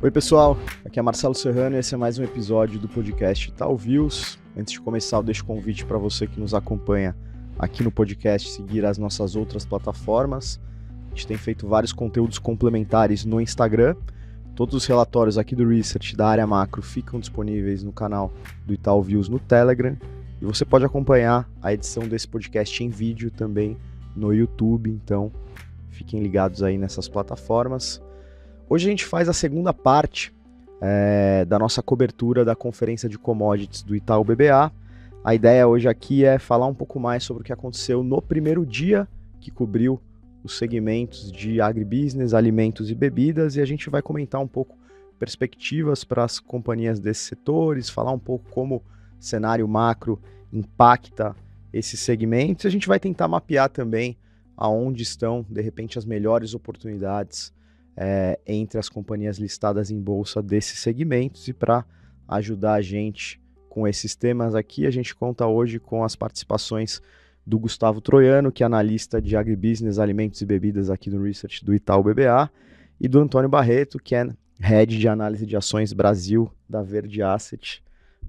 Oi pessoal, aqui é Marcelo Serrano e esse é mais um episódio do podcast Itaú Views. Antes de começar, eu deixo o convite para você que nos acompanha aqui no podcast seguir as nossas outras plataformas. A gente tem feito vários conteúdos complementares no Instagram. Todos os relatórios aqui do Research da área macro ficam disponíveis no canal do Itaú Views no Telegram. E você pode acompanhar a edição desse podcast em vídeo também no YouTube, então fiquem ligados aí nessas plataformas. Hoje a gente faz a segunda parte da nossa cobertura da conferência de commodities do Itaú BBA. A ideia hoje aqui é falar um pouco mais sobre o que aconteceu no primeiro dia que cobriu os segmentos de agribusiness, alimentos e bebidas, e a gente vai comentar um pouco perspectivas para as companhias desses setores, falar um pouco como o cenário macro impacta esses segmentos. A gente vai tentar mapear também aonde estão, de repente, as melhores oportunidades entre as companhias listadas em bolsa desses segmentos. E para ajudar a gente com esses temas aqui, a gente conta hoje com as participações do Gustavo Troiano, que é analista de agribusiness, alimentos e bebidas aqui no Research do Itaú BBA, e do Antônio Barreto, que é Head de Análise de Ações Brasil da Verde Asset.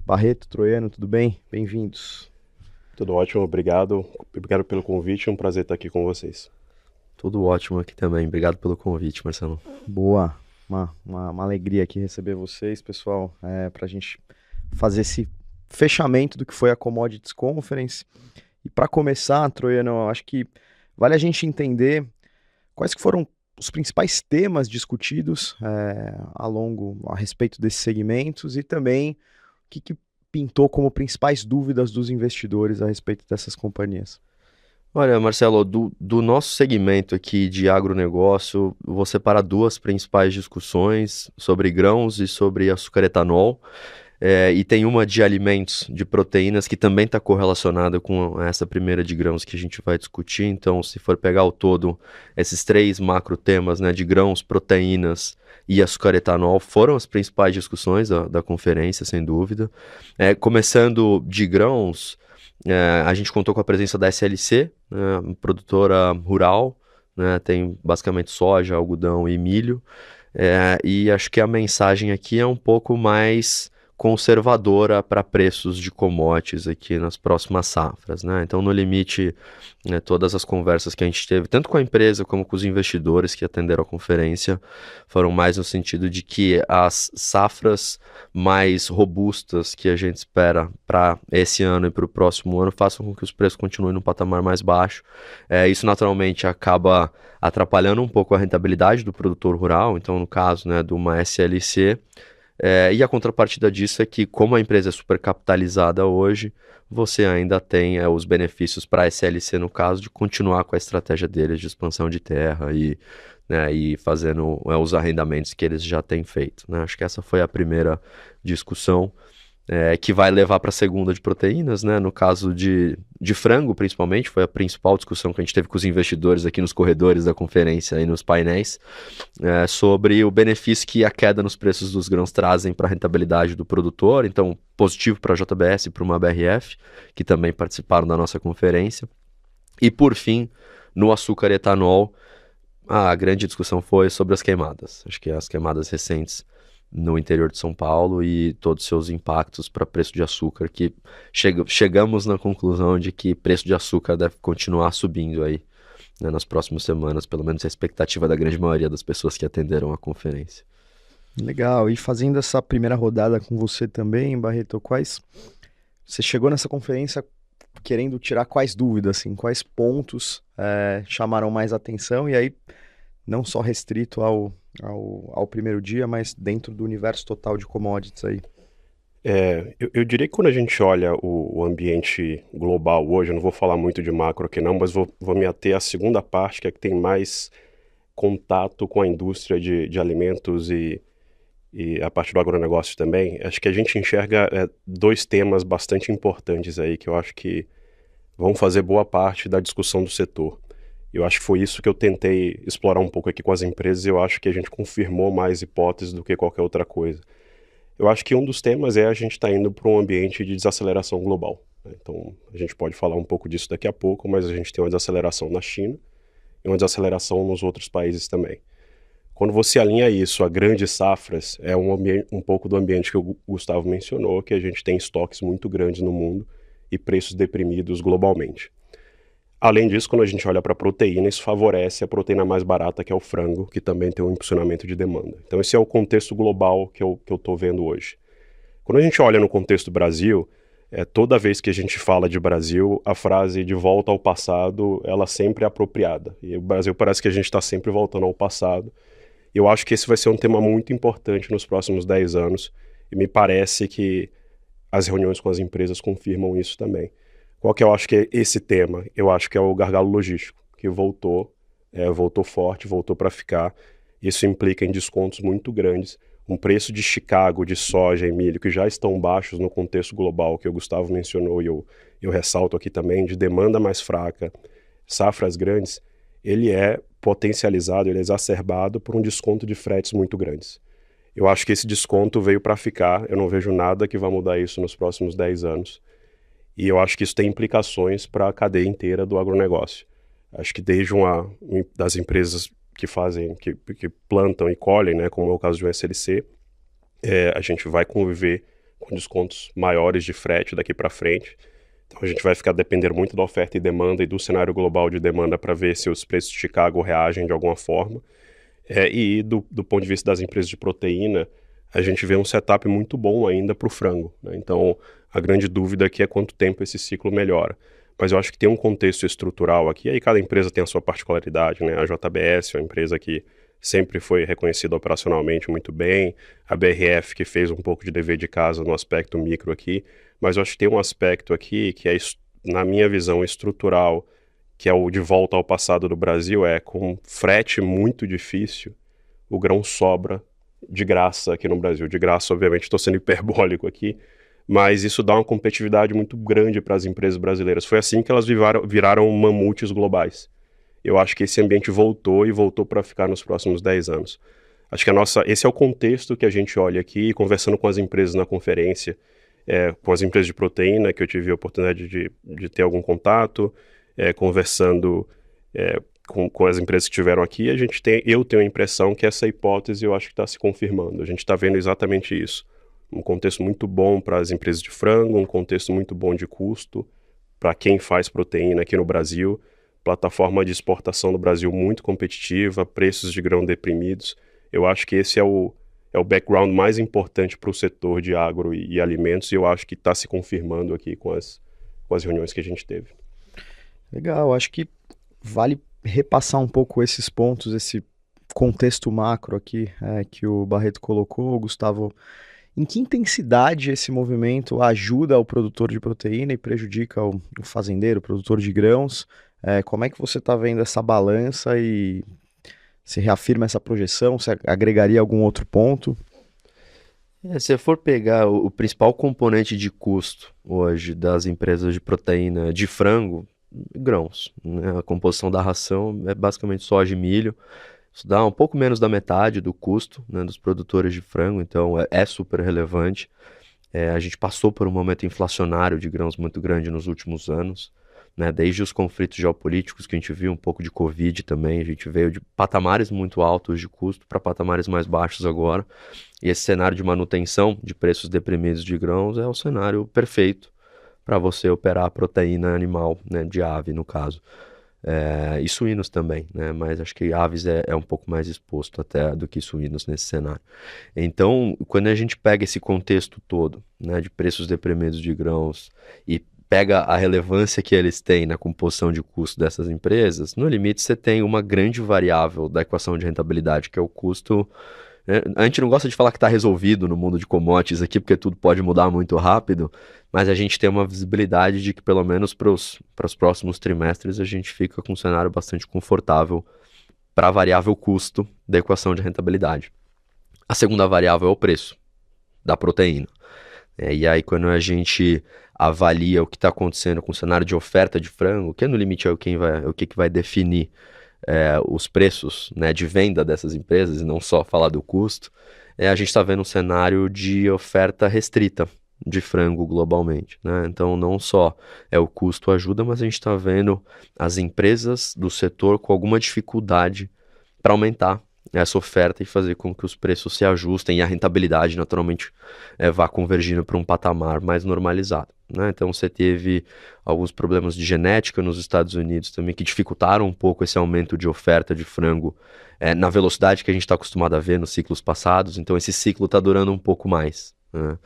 Barreto, Troiano, tudo bem? Bem-vindos. Tudo ótimo, obrigado. Obrigado pelo convite, é um prazer estar aqui com vocês. Tudo ótimo aqui também. Obrigado pelo convite, Marcelo. Boa. Uma alegria aqui receber vocês, pessoal, para a gente fazer esse fechamento do que foi a Commodities Conference. E para começar, Troiano, acho que vale a gente entender quais que foram os principais temas discutidos a respeito desses segmentos e também o que pintou como principais dúvidas dos investidores a respeito dessas companhias. Olha, Marcelo, do nosso segmento aqui de agronegócio, vou separar duas principais discussões sobre grãos e sobre açúcar etanol. E tem uma de alimentos, de proteínas, que também está correlacionada com essa primeira de grãos que a gente vai discutir. Então, se for pegar o todo, esses três macro temas, né, de grãos, proteínas e açúcar etanol, foram as principais discussões da conferência, sem dúvida. Começando de grãos, a gente contou com a presença da SLC, né, produtora rural, né, tem basicamente soja, algodão e milho. E acho que a mensagem aqui é um pouco mais conservadora para preços de commodities aqui nas próximas safras, né? Então, no limite, né, todas as conversas que a gente teve, tanto com a empresa como com os investidores que atenderam a conferência, foram mais no sentido de que as safras mais robustas que a gente espera para esse ano e para o próximo ano façam com que os preços continuem no patamar mais baixo. Isso naturalmente acaba atrapalhando um pouco a rentabilidade do produtor rural, então no caso, né, de uma SLC. E a contrapartida disso é que, como a empresa é supercapitalizada hoje, você ainda tem os benefícios para a SLC, no caso, de continuar com a estratégia deles de expansão de terra e fazendo os arrendamentos que eles já têm feito, né? Acho que essa foi a primeira discussão, que vai levar para a segunda de proteínas, né? No caso de frango, principalmente, foi a principal discussão que a gente teve com os investidores aqui nos corredores da conferência e nos painéis, sobre o benefício que a queda nos preços dos grãos trazem para a rentabilidade do produtor. Então, positivo para a JBS e para uma BRF, que também participaram da nossa conferência. E, por fim, no açúcar etanol, a grande discussão foi sobre as queimadas. Acho que as queimadas recentes no interior de São Paulo e todos os seus impactos para preço de açúcar, que chegamos na conclusão de que preço de açúcar deve continuar subindo aí, né, nas próximas semanas, pelo menos a expectativa da grande maioria das pessoas que atenderam a conferência. Legal, e fazendo essa primeira rodada com você também, Barreto, você chegou nessa conferência querendo tirar quais dúvidas, assim, quais pontos chamaram mais atenção, e aí não só restrito ao primeiro dia, mas dentro do universo total de commodities aí. Eu diria que quando a gente olha o ambiente global hoje, eu não vou falar muito de macro aqui não, mas vou me ater à segunda parte, que é que tem mais contato com a indústria de alimentos e a parte do agronegócio também. Acho que a gente enxerga dois temas bastante importantes aí, que eu acho que vão fazer boa parte da discussão do setor. Eu acho que foi isso que eu tentei explorar um pouco aqui com as empresas, e eu acho que a gente confirmou mais hipóteses do que qualquer outra coisa. Eu acho que um dos temas a gente está indo para um ambiente de desaceleração global, né? Então, a gente pode falar um pouco disso daqui a pouco, mas a gente tem uma desaceleração na China e uma desaceleração nos outros países também. Quando você alinha isso a grandes safras, é um pouco do ambiente que o Gustavo mencionou, que a gente tem estoques muito grandes no mundo e preços deprimidos globalmente. Além disso, quando a gente olha para a proteína, isso favorece a proteína mais barata, que é o frango, que também tem um impulsionamento de demanda. Então esse é o contexto global que eu estou vendo hoje. Quando a gente olha no contexto do Brasil, toda vez que a gente fala de Brasil, a frase de volta ao passado, ela sempre é apropriada. E o Brasil parece que a gente está sempre voltando ao passado. Eu acho que esse vai ser um tema muito importante nos próximos 10 anos, e me parece que as reuniões com as empresas confirmam isso também. Qual que eu acho que é esse tema? Eu acho que é o gargalo logístico, que voltou forte, voltou para ficar. Isso implica em descontos muito grandes. Um preço de Chicago, de soja e milho, que já estão baixos no contexto global, que o Gustavo mencionou e eu ressalto aqui também, de demanda mais fraca, safras grandes, ele é potencializado, ele é exacerbado por um desconto de fretes muito grandes. Eu acho que esse desconto veio para ficar, eu não vejo nada que vá mudar isso nos próximos 10 anos. E eu acho que isso tem implicações para a cadeia inteira do agronegócio. Acho que desde das empresas que plantam e colhem, né, como é o caso do SLC, a gente vai conviver com descontos maiores de frete daqui para frente. Então a gente vai ficar dependendo muito da oferta e demanda e do cenário global de demanda para ver se os preços de Chicago reagem de alguma forma. E do ponto de vista das empresas de proteína, a gente vê um setup muito bom ainda para o frango, né? Então a grande dúvida aqui é quanto tempo esse ciclo melhora. Mas eu acho que tem um contexto estrutural aqui, aí cada empresa tem a sua particularidade, né? A JBS é uma empresa que sempre foi reconhecida operacionalmente muito bem, a BRF que fez um pouco de dever de casa no aspecto micro aqui, mas eu acho que tem um aspecto aqui que é, na minha visão, estrutural, que é o de volta ao passado do Brasil, com frete muito difícil, o grão sobra de graça aqui no Brasil. De graça, obviamente, estou sendo hiperbólico aqui, mas isso dá uma competitividade muito grande para as empresas brasileiras. Foi assim que elas viraram mamutes globais. Eu acho que esse ambiente voltou e voltou para ficar nos próximos 10 anos. Acho que esse é o contexto que a gente olha aqui, conversando com as empresas na conferência, com as empresas de proteína, que eu tive a oportunidade de ter algum contato, conversando com as empresas que estiveram aqui, eu tenho a impressão que essa hipótese eu acho que está se confirmando. A gente está vendo exatamente isso. Um contexto muito bom para as empresas de frango, um contexto muito bom de custo para quem faz proteína aqui no Brasil, plataforma de exportação do Brasil muito competitiva, preços de grão deprimidos. Eu acho que esse é o background mais importante para o setor de agro e alimentos, e eu acho que está se confirmando aqui com as reuniões que a gente teve. Legal, acho que vale repassar um pouco esses pontos, esse contexto macro aqui que o Barreto colocou, Gustavo. Em que intensidade esse movimento ajuda o produtor de proteína e prejudica o fazendeiro, o produtor de grãos? Como é que você está vendo essa balança e se reafirma essa projeção? Você agregaria algum outro ponto? Se for pegar o principal componente de custo hoje das empresas de proteína de frango, grãos, né? A composição da ração é basicamente soja e milho. Isso dá um pouco menos da metade do custo, né, dos produtores de frango, então é super relevante. A gente passou por um momento inflacionário de grãos muito grande nos últimos anos, né, desde os conflitos geopolíticos que a gente viu, um pouco de Covid também, a gente veio de patamares muito altos de custo para patamares mais baixos agora. E esse cenário de manutenção de preços deprimidos de grãos é o cenário perfeito para você operar a proteína animal, né, de ave no caso. E suínos também, né? Mas acho que aves é um pouco mais exposto até do que suínos nesse cenário. Então, quando a gente pega esse contexto todo, né, de preços deprimidos de grãos e pega a relevância que eles têm na composição de custo dessas empresas, no limite você tem uma grande variável da equação de rentabilidade, que é o custo. A gente não gosta de falar que está resolvido no mundo de commodities aqui, porque tudo pode mudar muito rápido, mas a gente tem uma visibilidade de que pelo menos para os próximos trimestres a gente fica com um cenário bastante confortável para a variável custo da equação de rentabilidade. A segunda variável é o preço da proteína. E aí quando a gente avalia o que está acontecendo com o cenário de oferta de frango, que no limite é o que vai definir os preços, né, de venda dessas empresas, e não só falar do custo, a gente está vendo um cenário de oferta restrita de frango globalmente, né? Então não só o custo ajuda, mas a gente está vendo as empresas do setor com alguma dificuldade para aumentar essa oferta e fazer com que os preços se ajustem e a rentabilidade naturalmente vá convergindo para um patamar mais normalizado, né? Então você teve alguns problemas de genética nos Estados Unidos também que dificultaram um pouco esse aumento de oferta de frango na velocidade que a gente está acostumado a ver nos ciclos passados, então esse ciclo está durando um pouco mais, né?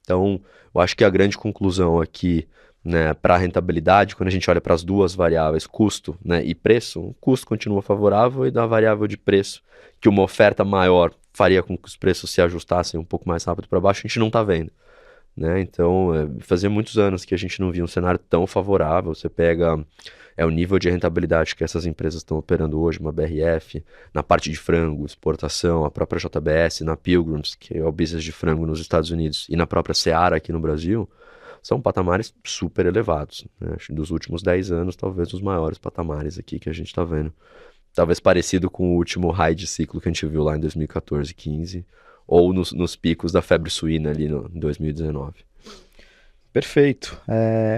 Então eu acho que a grande conclusão aqui, né, para a rentabilidade, quando a gente olha para as duas variáveis, custo, né, e preço, o custo continua favorável e da variável de preço, que uma oferta maior faria com que os preços se ajustassem um pouco mais rápido para baixo, a gente não está vendo, né? Então, fazia muitos anos que a gente não via um cenário tão favorável. Você pega o nível de rentabilidade que essas empresas estão operando hoje, uma BRF, na parte de frango, exportação, a própria JBS, na Pilgrims, que é o business de frango nos Estados Unidos, e na própria Seara aqui no Brasil, são patamares super elevados, né? Acho que dos últimos 10 anos, talvez os maiores patamares aqui que a gente está vendo. Talvez parecido com o último high de ciclo que a gente viu lá em 2014, 15, ou nos picos da febre suína ali em 2019. Perfeito.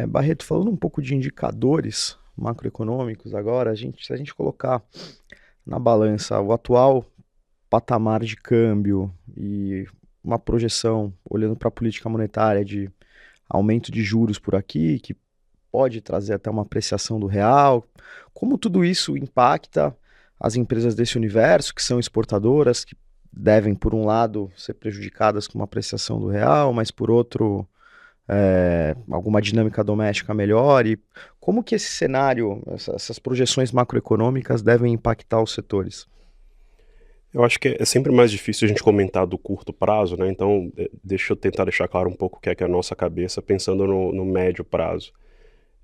Barreto, falando um pouco de indicadores macroeconômicos agora, se a gente colocar na balança o atual patamar de câmbio e uma projeção, olhando para a política monetária de aumento de juros por aqui, que pode trazer até uma apreciação do real, como tudo isso impacta as empresas desse universo, que são exportadoras, que devem, por um lado, ser prejudicadas com uma apreciação do real, mas por outro, alguma dinâmica doméstica melhor, e como que esse cenário, essas projeções macroeconômicas devem impactar os setores? Eu acho que é sempre mais difícil a gente comentar do curto prazo, né? Então, deixa eu tentar deixar claro um pouco o que é a nossa cabeça pensando no médio prazo.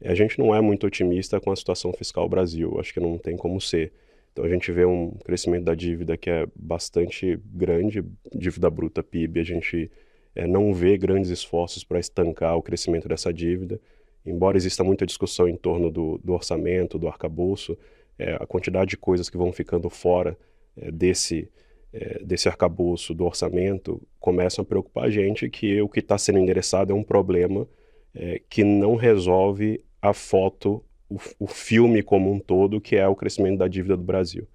A gente não é muito otimista com a situação fiscal do Brasil, acho que não tem como ser. Então, a gente vê um crescimento da dívida que é bastante grande, dívida bruta, PIB, a gente não vê grandes esforços para estancar o crescimento dessa dívida. Embora exista muita discussão em torno do orçamento, do arcabouço, a quantidade de coisas que vão ficando fora desse arcabouço do orçamento começam a preocupar a gente, que o que está sendo endereçado é um problema que não resolve a foto, o filme como um todo, que é o crescimento da dívida do Brasil.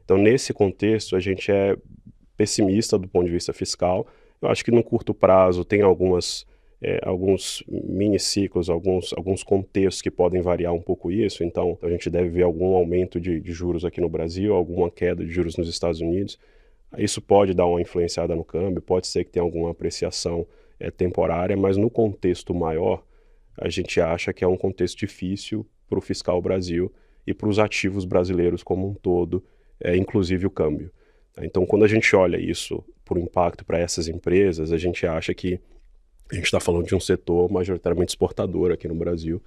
Então, nesse contexto, a gente é pessimista do ponto de vista fiscal. Eu acho que no curto prazo tem alguns miniciclos, alguns contextos que podem variar um pouco isso. Então, a gente deve ver algum aumento de juros aqui no Brasil, alguma queda de juros nos Estados Unidos. Isso pode dar uma influenciada no câmbio, pode ser que tenha alguma apreciação temporária, mas no contexto maior, a gente acha que é um contexto difícil para o fiscal Brasil e para os ativos brasileiros como um todo, inclusive o câmbio. Então, quando a gente olha isso por impacto para essas empresas, a gente acha que a gente está falando de um setor majoritariamente exportador aqui no Brasil.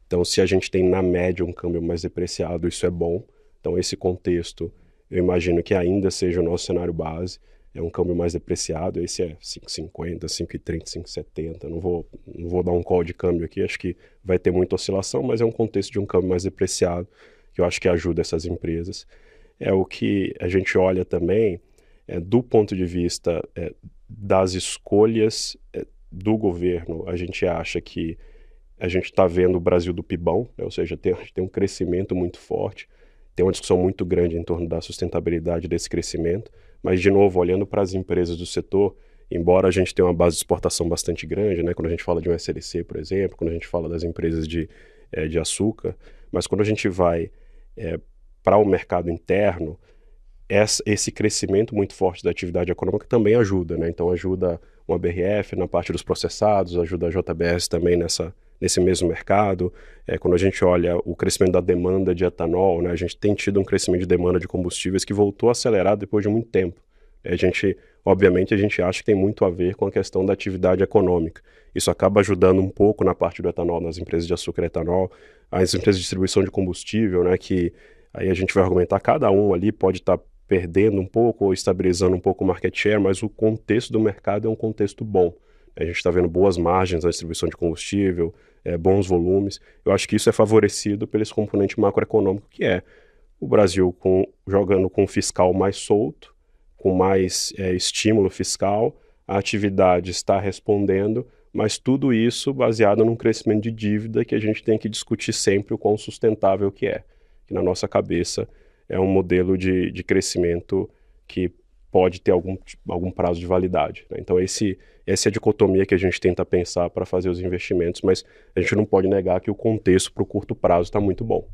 Então, se a gente tem, na média, um câmbio mais depreciado, isso é bom. Então, esse contexto, eu imagino que ainda seja o nosso cenário base. É um câmbio mais depreciado, esse é 5,50, 5,30, 5,70. Não vou dar um call de câmbio aqui, acho que vai ter muita oscilação, mas é um contexto de um câmbio mais depreciado, que eu acho que ajuda essas empresas. É o que a gente olha também, do ponto de vista das escolhas do governo. A gente acha que a gente está vendo o Brasil do PIBão, né? Ou seja, tem um crescimento muito forte, tem uma discussão muito grande em torno da sustentabilidade desse crescimento, mas, de novo, olhando para as empresas do setor, embora a gente tenha uma base de exportação bastante grande, né? Quando a gente fala de um SLC, por exemplo, quando a gente fala das empresas de açúcar, mas quando a gente vai para o mercado interno, esse crescimento muito forte da atividade econômica também ajuda, né? Então ajuda uma BRF na parte dos processados, ajuda a JBS também nesse mesmo mercado. Quando a gente olha o crescimento da demanda de etanol, né? A gente tem tido um crescimento de demanda de combustíveis que voltou a acelerar depois de muito tempo. Obviamente, a gente acha que tem muito a ver com a questão da atividade econômica. Isso acaba ajudando um pouco na parte do etanol, nas empresas de açúcar e etanol, as empresas de distribuição de combustível, né? Que aí a gente vai argumentar, cada um ali pode estar perdendo um pouco ou estabilizando um pouco o market share, mas o contexto do mercado é um contexto bom. A gente está vendo boas margens na distribuição de combustível, bons volumes. Eu acho que isso é favorecido pelo esse componente macroeconômico, que é o Brasil jogando com o fiscal mais solto, com mais estímulo fiscal, a atividade está respondendo, mas tudo isso baseado num crescimento de dívida que a gente tem que discutir sempre o quão sustentável que é. Que na nossa cabeça é um modelo de crescimento que pode ter algum prazo de validade, né? Então essa é a dicotomia que a gente tenta pensar para fazer os investimentos, mas a gente não pode negar que o contexto para o curto prazo está muito bom.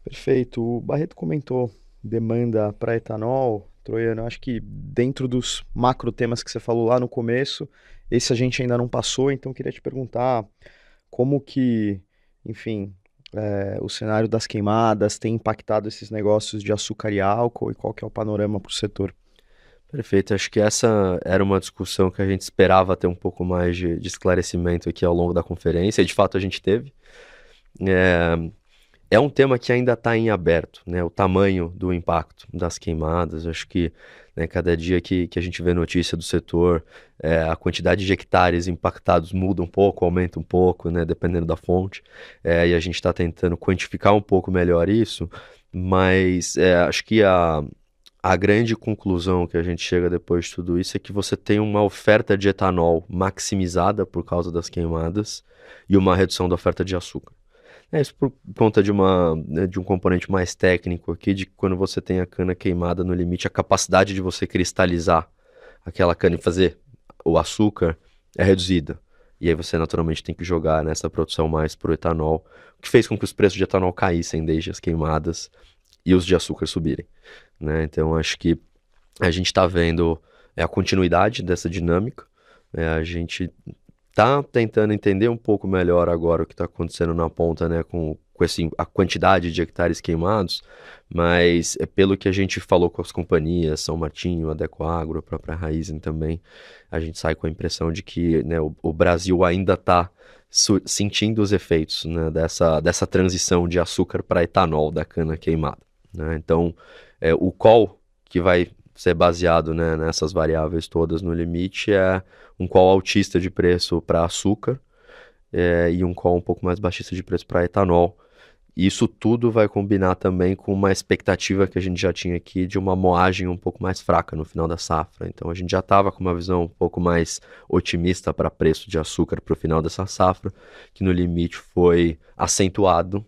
Perfeito. O Barreto comentou demanda para etanol. Troiano, acho que dentro dos macro temas que você falou lá no começo, esse a gente ainda não passou, então queria te perguntar como que, enfim, o cenário das queimadas tem impactado esses negócios de açúcar e álcool e qual que é o panorama para o setor. Perfeito, acho que essa era uma discussão que a gente esperava ter um pouco mais de esclarecimento aqui ao longo da conferência, e de fato a gente teve. É um tema que ainda está em aberto, né? O tamanho do impacto das queimadas. Acho que, né, cada dia que a gente vê notícia do setor, a quantidade de hectares impactados muda um pouco, aumenta um pouco, né, dependendo da fonte. E a gente está tentando quantificar um pouco melhor isso, mas acho que a grande conclusão que a gente chega depois de tudo isso é que você tem uma oferta de etanol maximizada por causa das queimadas e uma redução da oferta de açúcar. Isso por conta de um componente mais técnico aqui, de que quando você tem a cana queimada no limite, a capacidade de você cristalizar aquela cana e fazer o açúcar é reduzida. E aí você naturalmente tem que jogar nessa produção mais pro etanol, o que fez com que os preços de etanol caíssem desde as queimadas e os de açúcar subirem, né? Então acho que a gente está vendo a continuidade dessa dinâmica, a gente tá tentando entender um pouco melhor agora o que está acontecendo na ponta, né, com a quantidade de hectares queimados, mas pelo que a gente falou com as companhias, São Martinho, Adecoagro, a própria Raízen também, a gente sai com a impressão de que, né, o Brasil ainda está sentindo os efeitos, né, dessa transição de açúcar para etanol da cana queimada, né? Então, o call que vai ser baseado, né, nessas variáveis todas no limite é um call altista de preço para açúcar e um call um pouco mais baixista de preço para etanol. Isso tudo vai combinar também com uma expectativa que a gente já tinha aqui de uma moagem um pouco mais fraca no final da safra. Então a gente já estava com uma visão um pouco mais otimista para preço de açúcar para o final dessa safra, que no limite foi acentuado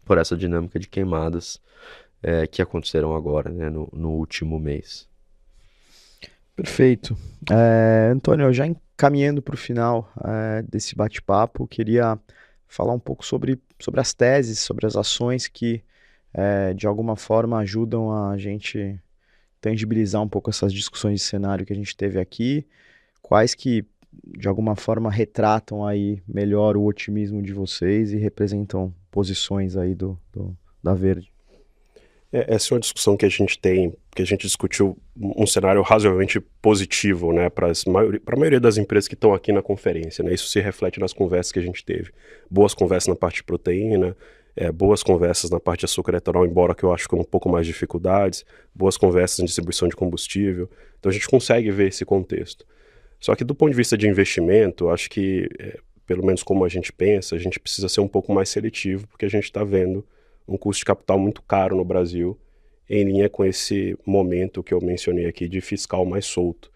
por essa dinâmica de queimadas que aconteceram agora, né, no último mês. Perfeito. Antônio, já encaminhando para o final desse bate-papo, queria falar um pouco sobre as teses, sobre as ações que, de alguma forma, ajudam a gente tangibilizar um pouco essas discussões de cenário que a gente teve aqui, quais que, de alguma forma, retratam aí melhor o otimismo de vocês e representam posições aí da Verde. Essa é uma discussão que a gente tem, que a gente discutiu um cenário razoavelmente positivo, né, para a maioria das empresas que estão aqui na conferência, né? Isso se reflete nas conversas que a gente teve. Boas conversas na parte de proteína, boas conversas na parte de açúcar e etanol, embora que eu acho com um pouco mais de dificuldades, boas conversas em distribuição de combustível. Então a gente consegue ver esse contexto. Só que do ponto de vista de investimento, acho que, pelo menos como a gente pensa, a gente precisa ser um pouco mais seletivo, porque a gente está vendo um custo de capital muito caro no Brasil, em linha com esse momento que eu mencionei aqui de fiscal mais solto.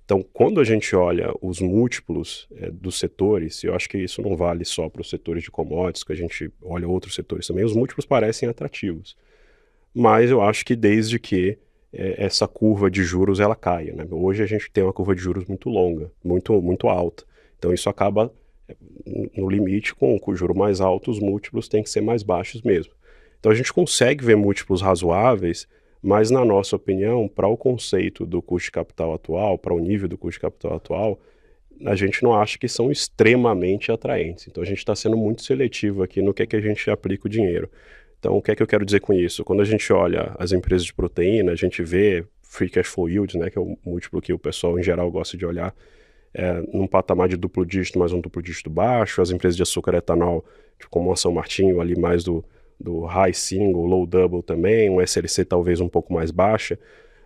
Então, quando a gente olha os múltiplos dos setores, eu acho que isso não vale só para os setores de commodities, que a gente olha outros setores também, os múltiplos parecem atrativos. Mas eu acho que desde que essa curva de juros ela caia, né? Hoje a gente tem uma curva de juros muito longa, muito, muito alta. Então isso acaba, no limite, com o juro mais alto, os múltiplos têm que ser mais baixos mesmo. Então a gente consegue ver múltiplos razoáveis, mas na nossa opinião, para o conceito do custo de capital atual, para o nível do custo de capital atual, a gente não acha que são extremamente atraentes. Então a gente está sendo muito seletivo aqui no que é que a gente aplica o dinheiro. Então o que é que eu quero dizer com isso? Quando a gente olha as empresas de proteína, a gente vê free cash flow yield, né, que é o múltiplo que o pessoal em geral gosta de olhar, num patamar de duplo dígito, mas um duplo dígito baixo. As empresas de açúcar e etanol, como a São Martinho, ali mais do high single, low double também, um SLC talvez um pouco mais baixa,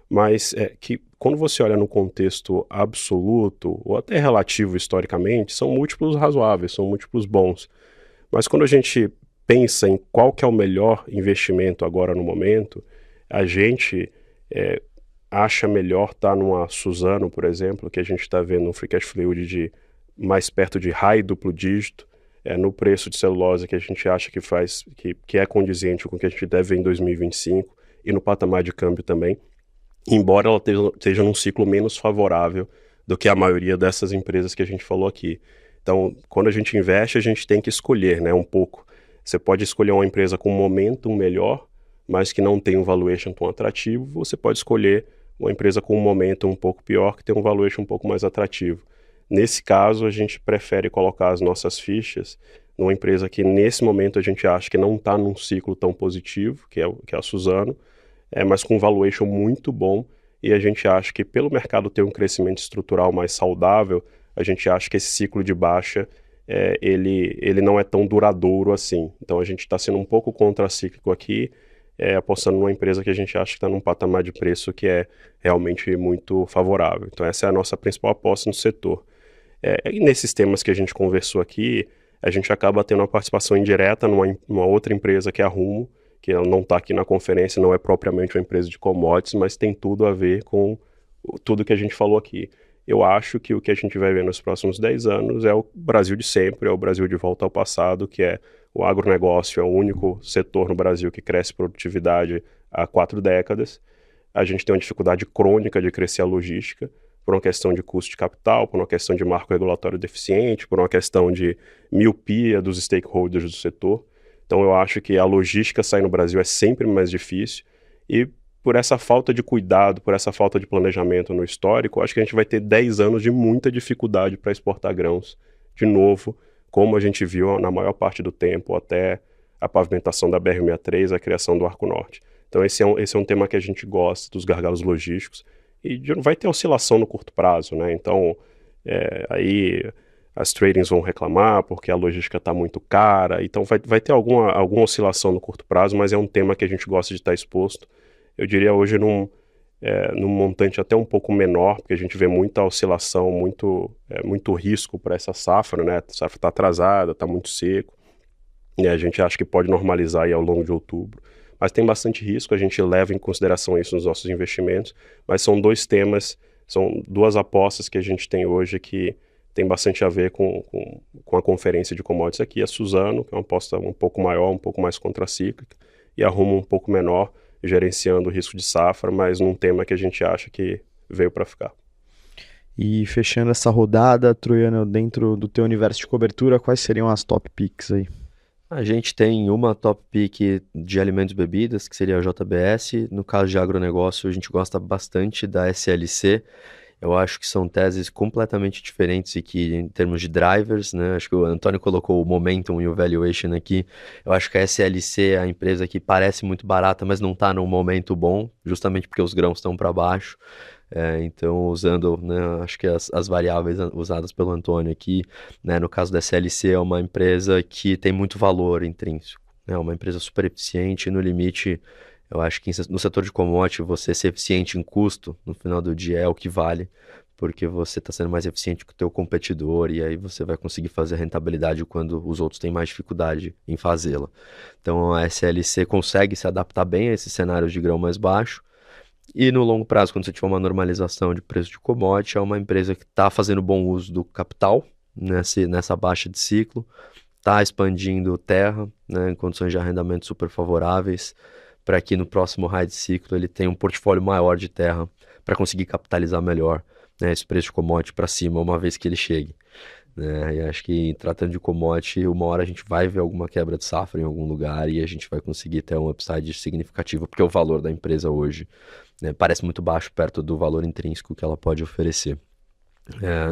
mas que quando você olha no contexto absoluto, ou até relativo historicamente, são múltiplos razoáveis, são múltiplos bons. Mas quando a gente pensa em qual que é o melhor investimento agora no momento, a gente acha melhor estar numa Suzano, por exemplo, que a gente está vendo um free cash flow de mais perto de high duplo dígito, no preço de celulose que a gente acha que é condizente com o que a gente deve ver em 2025 e no patamar de câmbio também. embora ela esteja num ciclo menos favorável do que a maioria dessas empresas que a gente falou aqui. Então, quando a gente investe, a gente tem que escolher, né, um pouco. Você pode escolher uma empresa com um momentum melhor, mas que não tem um valuation tão atrativo. Você pode escolher uma empresa com um momentum um pouco pior, que tem um valuation um pouco mais atrativo. Nesse caso, a gente prefere colocar as nossas fichas numa empresa que, nesse momento, a gente acha que não está num ciclo tão positivo, que é a Suzano, mas com um valuation muito bom, e a gente acha que, pelo mercado ter um crescimento estrutural mais saudável, a gente acha que esse ciclo de baixa ele não é tão duradouro assim. Então, a gente está sendo um pouco contracíclico aqui, apostando numa empresa que a gente acha que está num patamar de preço que é realmente muito favorável. Então, essa é a nossa principal aposta no setor. E nesses temas que a gente conversou aqui, a gente acaba tendo uma participação indireta numa outra empresa que é a Rumo, que ela não está aqui na conferência, não é propriamente uma empresa de commodities, mas tem tudo a ver com tudo que a gente falou aqui. Eu acho que o que a gente vai ver nos próximos 10 anos é o Brasil de sempre, é o Brasil de volta ao passado, que é o agronegócio, é o único setor no Brasil que cresce produtividade há 4 décadas. A gente tem uma dificuldade crônica de crescer a logística, por uma questão de custo de capital, por uma questão de marco regulatório deficiente, por uma questão de miopia dos stakeholders do setor. Então eu acho que a logística sair no Brasil é sempre mais difícil e por essa falta de cuidado, por essa falta de planejamento no histórico, acho que a gente vai ter 10 anos de muita dificuldade para exportar grãos de novo, como a gente viu na maior parte do tempo, até a pavimentação da BR-63, a criação do Arco Norte. Então esse é um tema que a gente gosta, dos gargalos logísticos, e vai ter oscilação no curto prazo, né? Então, aí as tradings vão reclamar porque a logística está muito cara, então vai ter alguma oscilação no curto prazo, mas é um tema que a gente gosta de estar exposto. Eu diria hoje num montante até um pouco menor, porque a gente vê muita oscilação, muito risco para essa safra, né? A safra está atrasada, está muito seco, e a gente acha que pode normalizar aí ao longo de outubro. Mas tem bastante risco, a gente leva em consideração isso nos nossos investimentos, mas são 2 temas, são 2 apostas que a gente tem hoje que tem bastante a ver com a conferência de commodities aqui, a Suzano, que é uma aposta um pouco maior, um pouco mais contracíclica, e a Rumo um pouco menor, gerenciando o risco de safra, mas num tema que a gente acha que veio para ficar. E fechando essa rodada, Troiano, dentro do teu universo de cobertura, quais seriam as top picks aí? A gente tem uma top pick de alimentos e bebidas, que seria a JBS. No caso de agronegócio, a gente gosta bastante da SLC. Eu acho que são teses completamente diferentes e que, em termos de drivers, né? Acho que o Antônio colocou o momentum e o valuation aqui. Eu acho que a SLC é a empresa que parece muito barata, mas não está num momento bom, justamente porque os grãos estão para baixo. Então, usando, né, acho que as variáveis usadas pelo Antônio aqui, né, no caso da SLC, é uma empresa que tem muito valor intrínseco. É uma empresa super eficiente, no limite, eu acho que no setor de commodity, você ser eficiente em custo, no final do dia, é o que vale, porque você está sendo mais eficiente que o teu competidor e aí você vai conseguir fazer rentabilidade quando os outros têm mais dificuldade em fazê-la. Então, a SLC consegue se adaptar bem a esses cenários de grão mais baixo. E no longo prazo, quando você tiver uma normalização de preço de commodity, é uma empresa que está fazendo bom uso do capital nessa baixa de ciclo, está expandindo terra, né, em condições de arrendamento super favoráveis, para que no próximo high de ciclo ele tenha um portfólio maior de terra para conseguir capitalizar melhor, né, esse preço de commodity para cima, uma vez que ele chegue. E acho que tratando de commodity, uma hora a gente vai ver alguma quebra de safra em algum lugar e a gente vai conseguir ter um upside significativo, porque o valor da empresa hoje, né, parece muito baixo perto do valor intrínseco que ela pode oferecer.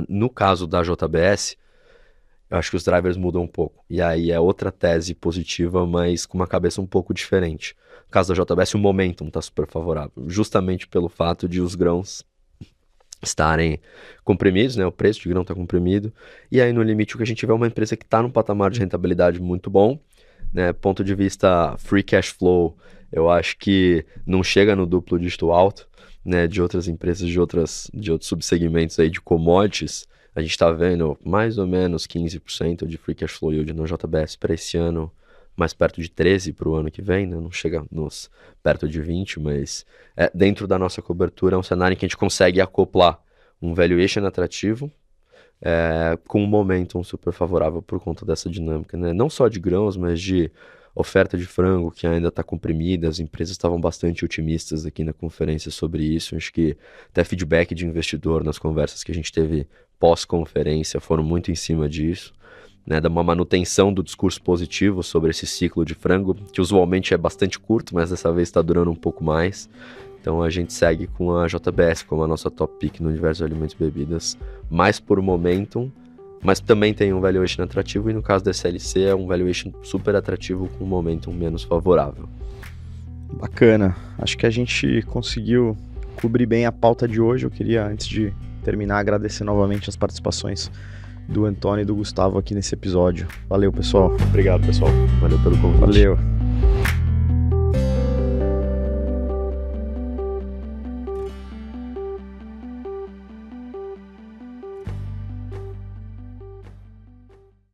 No caso da JBS, eu acho que os drivers mudam um pouco. E aí é outra tese positiva, mas com uma cabeça um pouco diferente. No caso da JBS, o momentum está super favorável, justamente pelo fato de os grãos estarem comprimidos, né? O preço de grão está comprimido, e aí no limite o que a gente vê é uma empresa que está num patamar de rentabilidade muito bom, né? Ponto de vista free cash flow, eu acho que não chega no duplo dígito alto, né? De outras empresas, de outros subsegmentos aí de commodities, a gente está vendo mais ou menos 15% de free cash flow yield no JBS para esse ano, mais perto de 13% para o ano que vem, né? Não chega perto de 20%, mas dentro da nossa cobertura é um cenário em que a gente consegue acoplar um valuation atrativo com um momentum super favorável por conta dessa dinâmica, né? Não só de grãos, mas de oferta de frango que ainda está comprimida, as empresas estavam bastante otimistas aqui na conferência sobre isso. Acho que até feedback de investidor nas conversas que a gente teve pós-conferência foram muito em cima disso, né, de uma manutenção do discurso positivo sobre esse ciclo de frango, que usualmente é bastante curto, mas dessa vez está durando um pouco mais. Então a gente segue com a JBS como a nossa top pick no universo de alimentos e bebidas, mais por momentum, mas também tem um valuation atrativo, e no caso da SLC é um valuation super atrativo com um momentum menos favorável. Bacana, acho que a gente conseguiu cobrir bem a pauta de hoje. Eu queria, antes de terminar, agradecer novamente as participações do Antônio e do Gustavo aqui nesse episódio. Valeu, pessoal. Obrigado, pessoal. Valeu pelo convite. Valeu.